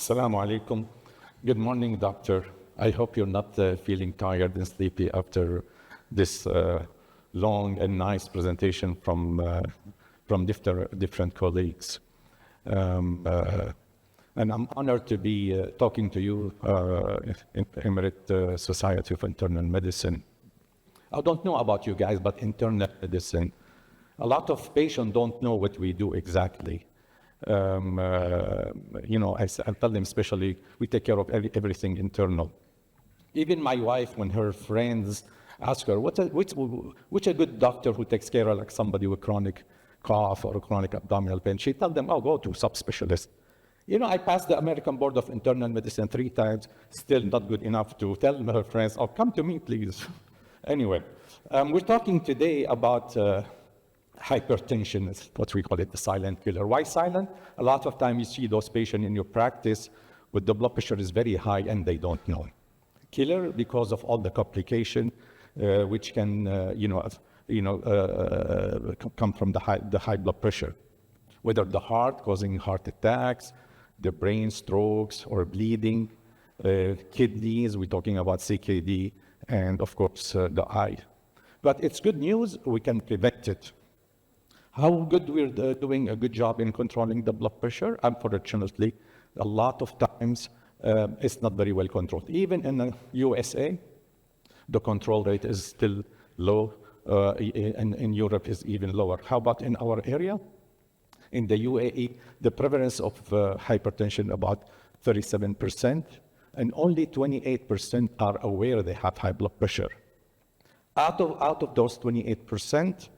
Assalamu alaikum. Good morning, doctor. I hope you're not feeling tired and sleepy after this long and nice presentation from different colleagues. And I'm honored to be talking to you in Emirate Society of Internal Medicine. I don't know about you guys, but internal medicine, a lot of patients don't know what we do exactly. I tell them especially, we take care of everything internal. Even my wife, when her friends ask her, which a good doctor who takes care of like somebody with chronic cough or chronic abdominal pain, she tell them, oh, go to subspecialist. I passed the American Board of Internal Medicine 3 times, still not good enough to tell her friends, oh, come to me, please. Anyway, we're talking today about hypertension is what we call it, the silent killer. Why silent? A lot of times you see those patients in your practice with the blood pressure is very high and they don't know. Killer because of all the complication which can, come from the high blood pressure. Whether the heart causing heart attacks, the brain strokes or bleeding, kidneys, we're talking about CKD, and of course the eye. But it's good news, we can prevent it. How good we're doing a good job in controlling the blood pressure? Unfortunately, a lot of times it's not very well controlled. Even in the USA, the control rate is still low, and in Europe is even lower. How about in our area? In the UAE, the prevalence of hypertension about 37%, and only 28% are aware they have high blood pressure. Out of those 28%,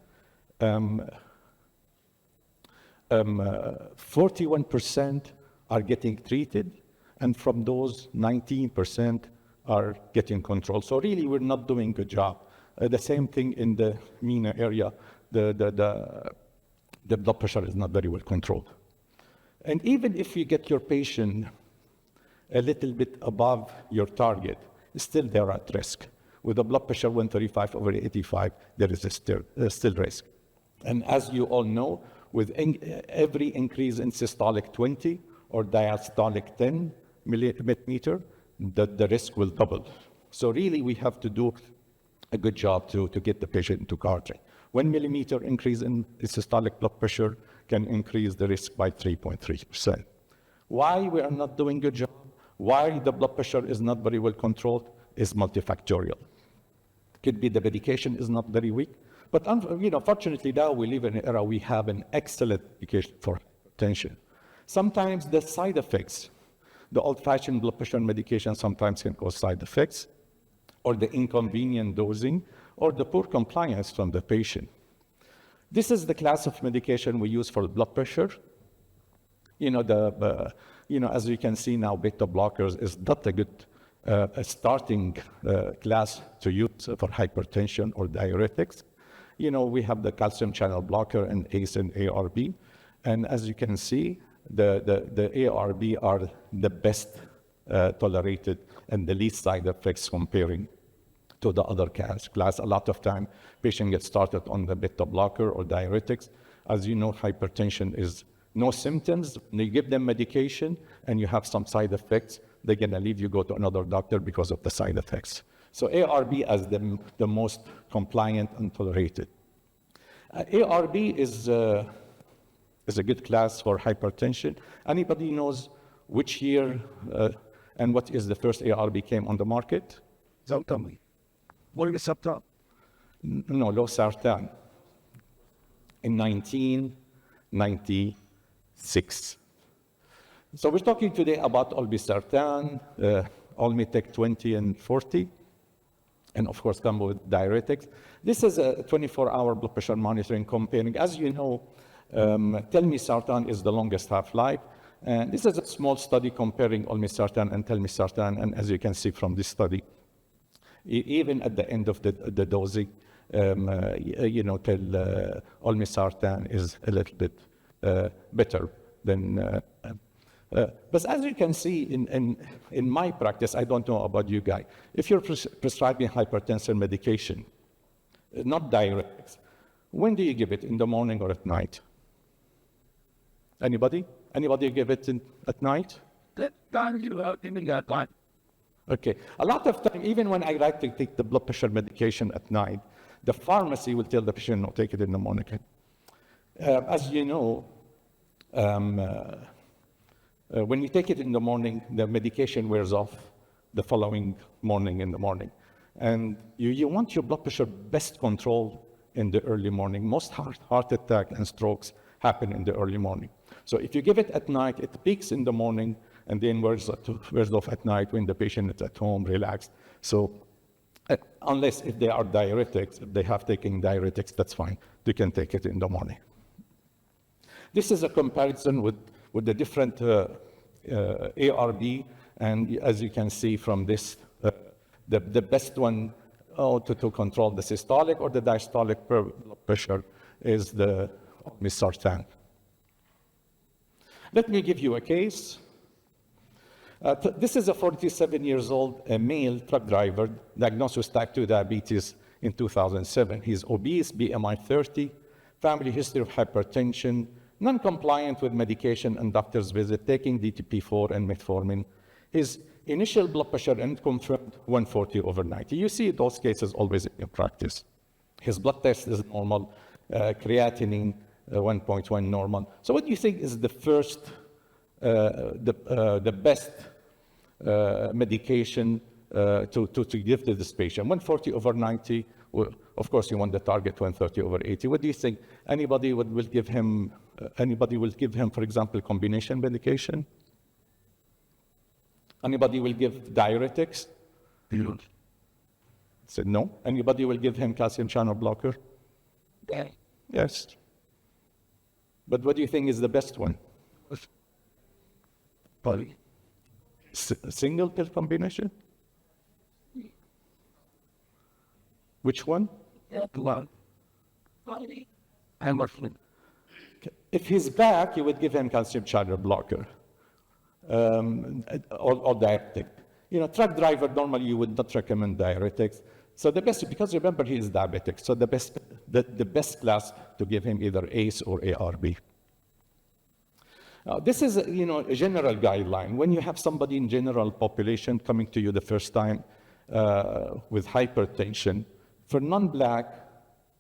41% are getting treated, and from those, 19% are getting controlled. So really, we're not doing a good job. The same thing in the MENA area, the blood pressure is not very well controlled. And even if you get your patient a little bit above your target, still they're at risk. With a blood pressure 135/85, there is still risk. And as you all know, with every increase in systolic 20 or diastolic 10 millimeter, the risk will double. So really, we have to do a good job to get the patient into cardiac. 1 millimeter increase in systolic blood pressure can increase the risk by 3.3%. Why we are not doing a good job? Why the blood pressure is not very well controlled is multifactorial. Could be the medication is not very weak, but fortunately now we live in an era we have an excellent medication for hypertension. Sometimes the side effects, the old-fashioned blood pressure medication sometimes can cause side effects, or the inconvenient dosing, or the poor compliance from the patient. This is the class of medication we use for blood pressure. As you can see now, beta blockers is not a good starting class to use for hypertension or diuretics. We have the calcium channel blocker and ACE and ARB. And as you can see, the ARB are the best tolerated and the least side effects comparing to the other class. A lot of time, patient gets started on the beta blocker or diuretics. As you know, hypertension is no symptoms. You give them medication and you have some side effects, they're gonna leave you, go to another doctor because of the side effects. So ARB as the most compliant and tolerated. ARB is a good class for hypertension. Anybody knows which year and what is the first ARB came on the market? Don't tell me. What is up top? No, losartan. In 1996. So we're talking today about olmesartan, Olmetec 20 and 40, and of course come with diuretics. This is a 24-hour blood pressure monitoring comparing. As you know, telmisartan is the longest half-life, and this is a small study comparing olmesartan and telmisartan, and as you can see from this study, even at the end of the dosing, olmesartan is a little bit better than. But as you can see in my practice, I don't know about you guys, if you're prescribing hypertension medication, not diuretics, when do you give it, in the morning or at night? Anybody? Anybody give it at night? that time you have in that time. Okay. A lot of time, even when I like to take the blood pressure medication at night, the pharmacy will tell the patient, no, take it in the morning. As you know, when you take it in the morning, the medication wears off the following morning in the morning. And you want your blood pressure best controlled in the early morning. Most heart attack and strokes happen in the early morning. So if you give it at night, it peaks in the morning and then wears off at night when the patient is at home, relaxed. So unless if they are diuretics, if they have taken diuretics, that's fine. They can take it in the morning. This is a comparison with the different ARB, and as you can see from this, the best one to control the systolic or the diastolic blood pressure is the olmesartan. Let me give you a case. This is a 47 years old male truck driver diagnosed with type 2 diabetes in 2007. He's obese, BMI 30, family history of hypertension, non-compliant with medication and doctor's visit, taking DTP4 and metformin. His initial blood pressure and confirmed 140/90. You see those cases always in practice. His blood test is normal, creatinine 1.1 normal. So what do you think is the first, the best medication to give to this patient? 140/90, well, of course you want the target 130/80. What do you think? Anybody will give him, for example, combination medication? Anybody will give diuretics? Said no. Anybody will give him calcium channel blocker? Yeah. Yes. But what do you think is the best one? Probably. Single pill combination? Which one? One. Amer. If he's back, you would give him calcium channel blocker or diuretic. You know, truck driver, normally you would not recommend diuretics. So the best, because remember he is diabetic, so the best class to give him either ACE or ARB. This is, a general guideline. When you have somebody in general population coming to you the first time with hypertension, for non-black,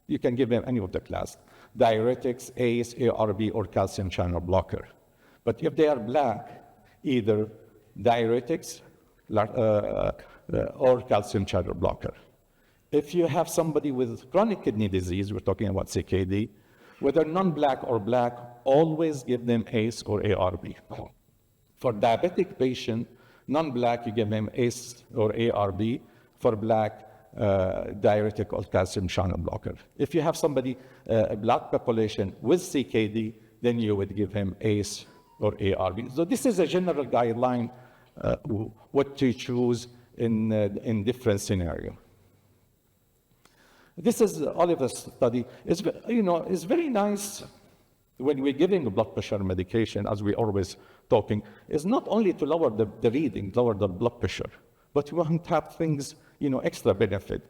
you can give them any of the class, diuretics, ACE, ARB, or calcium channel blocker. But if they are black, either diuretics or calcium channel blocker. If you have somebody with chronic kidney disease, we're talking about CKD, whether non-black or black, always give them ACE or ARB. For diabetic patient, non-black, you give them ACE or ARB. For black, diuretic or calcium channel blocker. If you have somebody, a black population with CKD, then you would give him ACE or ARB. So this is a general guideline, what to choose in different scenarios. This is Oliver's study. It's very nice when we're giving blood pressure medication, as we always talking, is not only to lower the reading, lower the blood pressure, but we want to have things, extra benefit.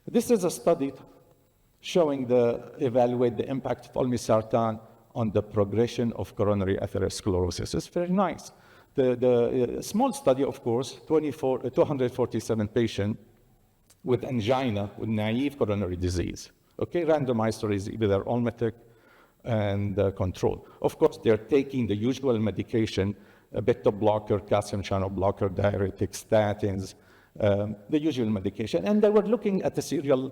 This is a study showing evaluate the impact of olmesartan on the progression of coronary atherosclerosis. It's very nice. The small study, of course, 247 patients with angina, with naive coronary disease. Okay, randomized studies, either olmetic and control. Of course, they're taking the usual medication, a beta blocker, calcium channel blocker, diuretics, statins, the usual medication. And they were looking at the serial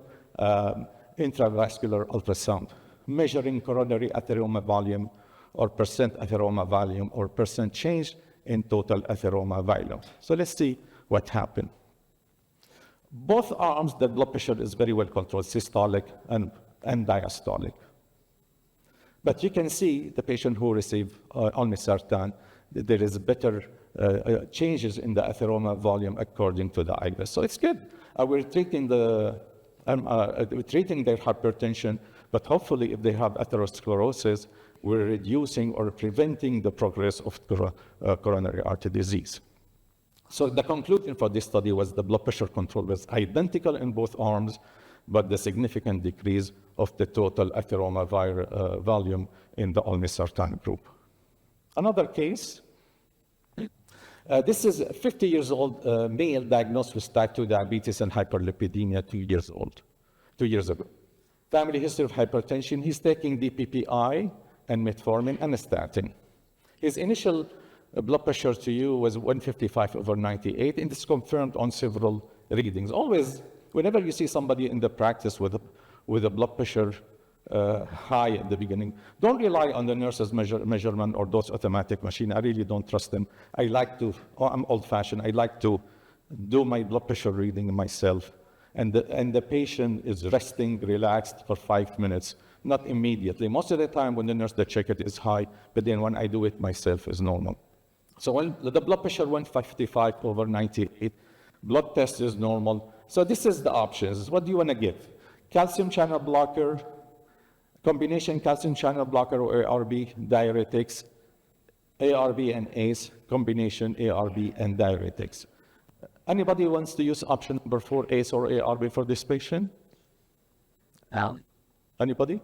intravascular ultrasound, measuring coronary atheroma volume or percent atheroma volume or percent change in total atheroma volume. So let's see what happened. Both arms, the blood pressure is very well controlled, systolic and diastolic. But you can see the patient who received olmesartan, there is better changes in the atheroma volume according to the IGRS. So it's good. We're treating their hypertension, but hopefully if they have atherosclerosis, we're reducing or preventing the progress of coronary artery disease. So the conclusion for this study was the blood pressure control was identical in both arms, but the significant decrease of the total atheroma volume in the olmesartan group. Another case, This is a 50 years old male diagnosed with type 2 diabetes and hyperlipidemia 2 years ago. Family history of hypertension. He's taking DPPI and metformin and a statin. His initial blood pressure to you was 155/98, and it's confirmed on several readings. Always, whenever you see somebody in the practice with a blood pressure high at the beginning, don't rely on the nurse's measurement or those automatic machine. I really don't trust them. I'm old-fashioned. I like to do my blood pressure reading myself. And the patient is resting, relaxed for 5 minutes, not immediately. Most of the time when the nurse they check it is high, but then when I do it myself is normal. So when the blood pressure 155/98, blood test is normal. So this is the options. What do you want to give? Calcium channel blocker, combination calcium channel blocker or ARB, diuretics, ARB and ACE, combination ARB and diuretics. Anybody wants to use option number 4, ACE or ARB for this patient? Al. Anybody?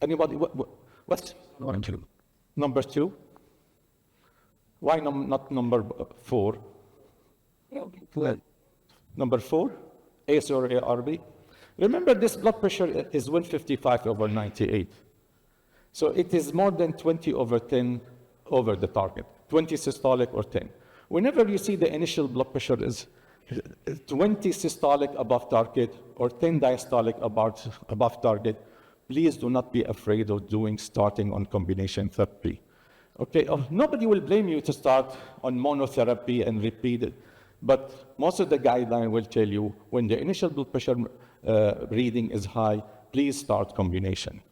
Anybody? What's 1, 2. number 2? Why not number 4? What? Number 4, ACE or ARB. Remember, this blood pressure is 155/98. So it is more than 20/10 over the target, 20 systolic or 10. Whenever you see the initial blood pressure is 20 systolic above target or 10 diastolic above target, please do not be afraid of starting on combination therapy. Okay, nobody will blame you to start on monotherapy and repeat it, but most of the guidelines will tell you when the initial blood pressure reading is high, please start combination.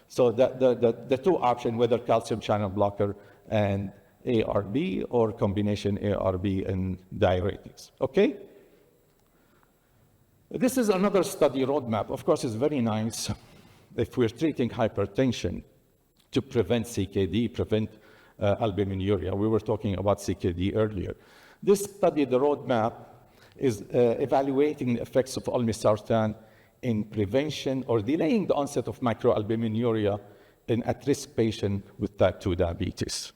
So the two options, whether calcium channel blocker and ARB or combination ARB and diuretics, okay? This is another study roadmap. Of course, it's very nice if we're treating hypertension to prevent CKD, prevent albuminuria. We were talking about CKD earlier. This study, the roadmap, is evaluating the effects of olmesartan in prevention or delaying the onset of microalbuminuria in at-risk patients with type 2 diabetes.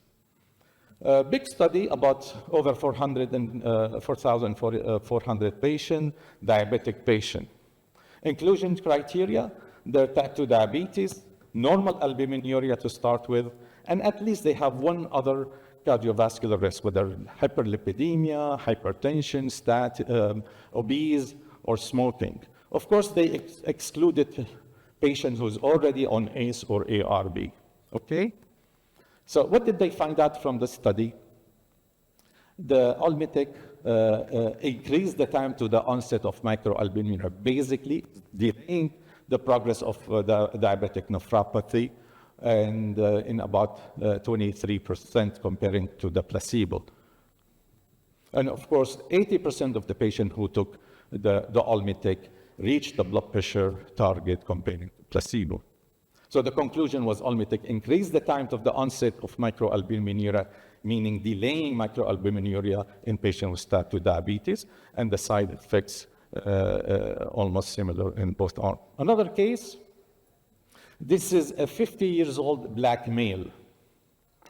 A big study about over 4,400 patients, diabetic patients. Inclusion criteria, they're type 2 diabetes, normal albuminuria to start with, and at least they have one other cardiovascular risk, whether hyperlipidemia, hypertension, obese, or smoking. Of course, they excluded patients who's already on ACE or ARB, okay? So what did they find out from the study? The Olmetec increased the time to the onset of microalbuminuria, basically delaying the progress of the diabetic nephropathy, and in about 23% comparing to the placebo. And of course, 80% of the patients who took the Olmetec reached the blood pressure target comparing to placebo. So the conclusion was Olmetec increased the time of the onset of microalbuminuria, meaning delaying microalbuminuria in patients with type 2 diabetes, and the side effects almost similar in both arms. Another case, this is a 50 years old black male,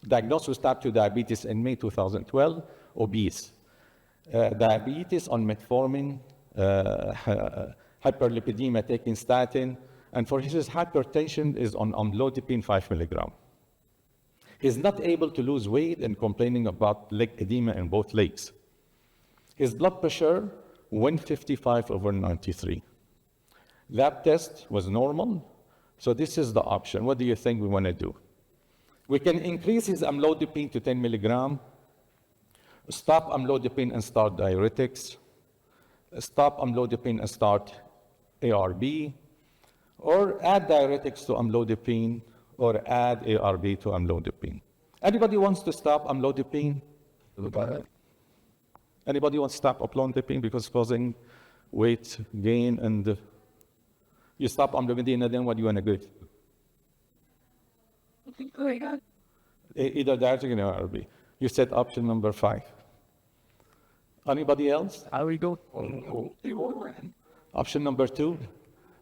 diagnosed with type 2 diabetes in May 2012, obese. Diabetes on metformin, hyperlipidemia taking statin, and for his hypertension is on amlodipine 5 milligram. He's not able to lose weight and complaining about leg edema in both legs. His blood pressure, 155/93. Lab test was normal, so this is the option. What do you think we want to do? We can increase his amlodipine to 10 milligram, stop amlodipine and start diuretics, stop amlodipine and start ARB, or add diuretics to amlodipine, or add ARB to amlodipine. Anybody wants to stop amlodipine? Anybody wants to stop amlodipine because it's causing weight gain, and you stop amlodipine, then what do you want to do? Either diuretic or ARB. You said option number 5. Anybody else? How we go? Option number 2?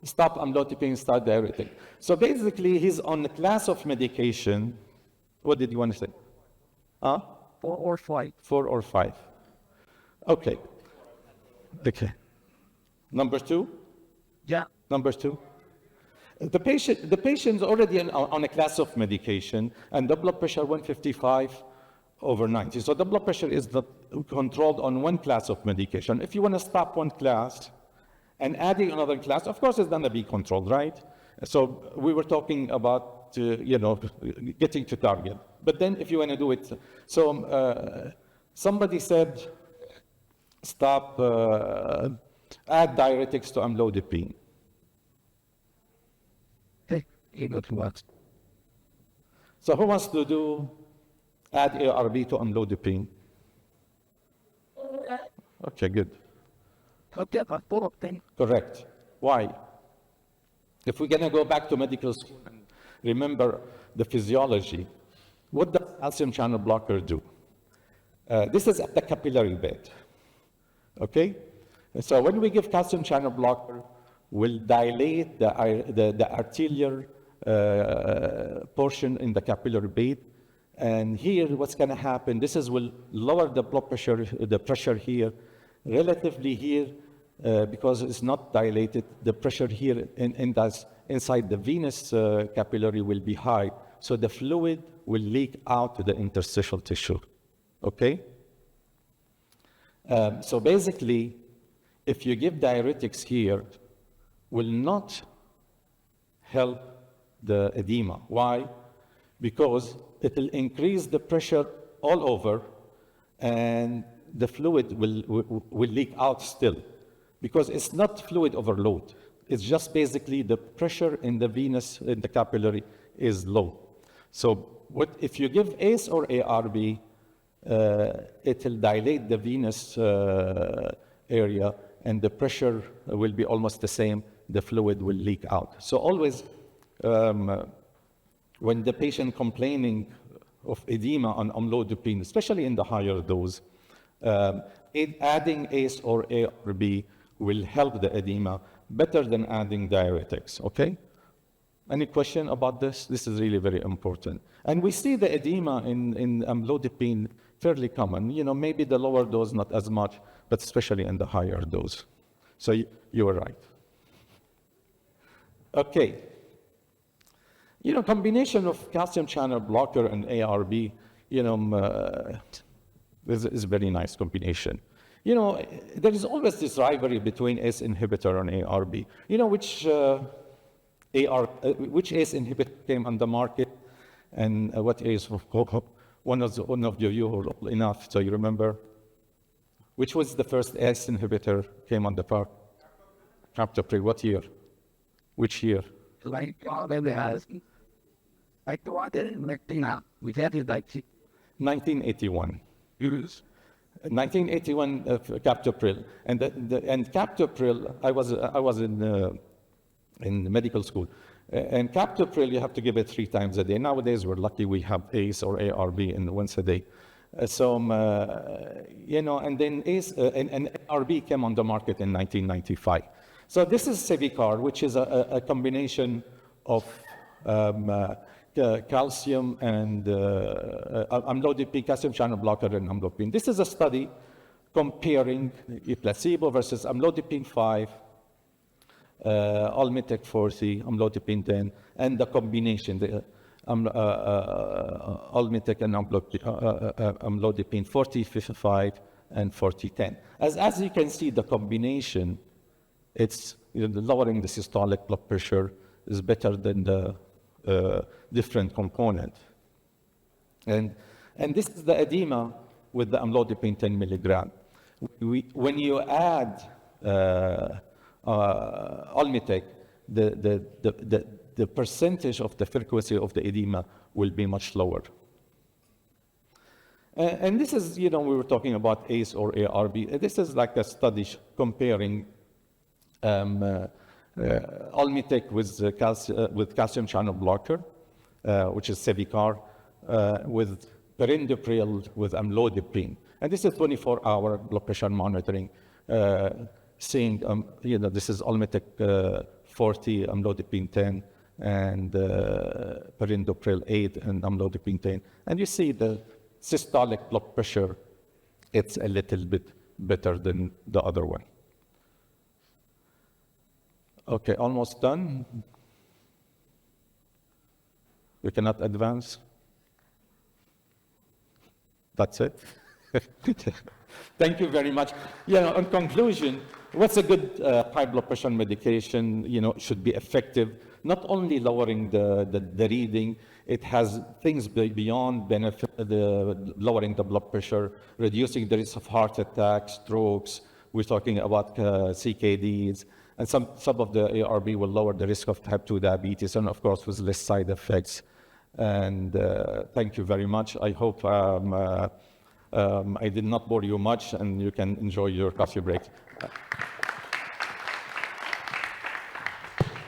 stop amlodipine, start diuretic. So basically, he's on a class of medication. What did you want to say? Huh? 4 or 5. 4 or 5. Okay. Okay. Number 2? Yeah. Number 2? The patient's already on a class of medication, and the blood pressure 155 over 90. So the blood pressure is not controlled on one class of medication. If you want to stop one class and adding another class, of course it's going to be controlled, right? So we were talking about, getting to target. But then if you want to do it, so somebody said, stop, add diuretics to amlodipine. Hey, you got what? So who wants to do add ARB to amlodipine? Okay, good. Okay, but 4 of 10. Correct. Why? If we're going to go back to medical school and remember the physiology, what does calcium channel blocker do? This is at the capillary bed. Okay? So when we give calcium channel blocker, we'll dilate the arterial portion in the capillary bed. And here, what's going to happen, will lower the blood pressure, the pressure here, relatively here, because it's not dilated, the pressure here inside the venous capillary will be high. So the fluid will leak out to the interstitial tissue, okay? So basically, if you give diuretics here, will not help the edema. Why? Because it will increase the pressure all over, and the fluid will leak out still. Because it's not fluid overload. It's just basically the pressure in the venous, in the capillary, is low. So if you give ACE or ARB, it will dilate the venous area, and the pressure will be almost the same. The fluid will leak out. So always, when the patient complaining of edema on amlodipine, especially in the higher dose, adding ACE or ARB will help the edema better than adding diuretics, okay? Any question about this? This is really very important. And we see the edema in amlodipine fairly common. Maybe the lower dose, not as much, but especially in the higher dose. So you were right. Okay. Combination of calcium channel blocker and ARB, is a very nice combination. There is always this rivalry between ACE inhibitor and ARB. Which ACE inhibitor came on the market, and what ACE? One of you who are old enough, so you remember. Which was the first ACE inhibitor came on the market? Captopril. What year? Which year? Like, maybe has. Like, what is it now? We had it like 1981. years. 1981, Captopril, and Captopril. I was in medical school, and Captopril you have to give it 3 times a day. Nowadays we're lucky we have ACE or ARB in once a day. And then ACE and ARB came on the market in 1995. So this is Sevicar, which is a combination of calcium and amlodipine, calcium channel blocker, and amlodipine. This is a study comparing a placebo versus amlodipine 5, Almitec 40, amlodipine 10, and the combination, the Almitec and amlodipine 40, 55, and 40, 10. As you can see, the combination, it's lowering the systolic blood pressure is better than the different component. And this is the edema with the amlodipine 10 milligram. When you add Almitec, the percentage of the frequency of the edema will be much lower. And this is, we were talking about ACE or ARB. This is like a study comparing Almitec with calcium channel blocker, which is Sevicar, with perindopril with amlodipine. And this is 24-hour blood pressure monitoring, seeing, this is Almitec 40, amlodipine 10, and perindopril 8 and amlodipine 10. And you see the systolic blood pressure, it's a little bit better than the other one. Okay, almost done. You cannot advance. That's it. Thank you very much. In conclusion, what's a good high blood pressure medication? Should be effective. Not only lowering the reading, it has things beyond benefit, lowering the blood pressure, reducing the risk of heart attacks, strokes. We're talking about CKDs, and some of the ARB will lower the risk of type 2 diabetes, and of course with less side effects. And thank you very much. I hope I did not bore you much, and you can enjoy your coffee break.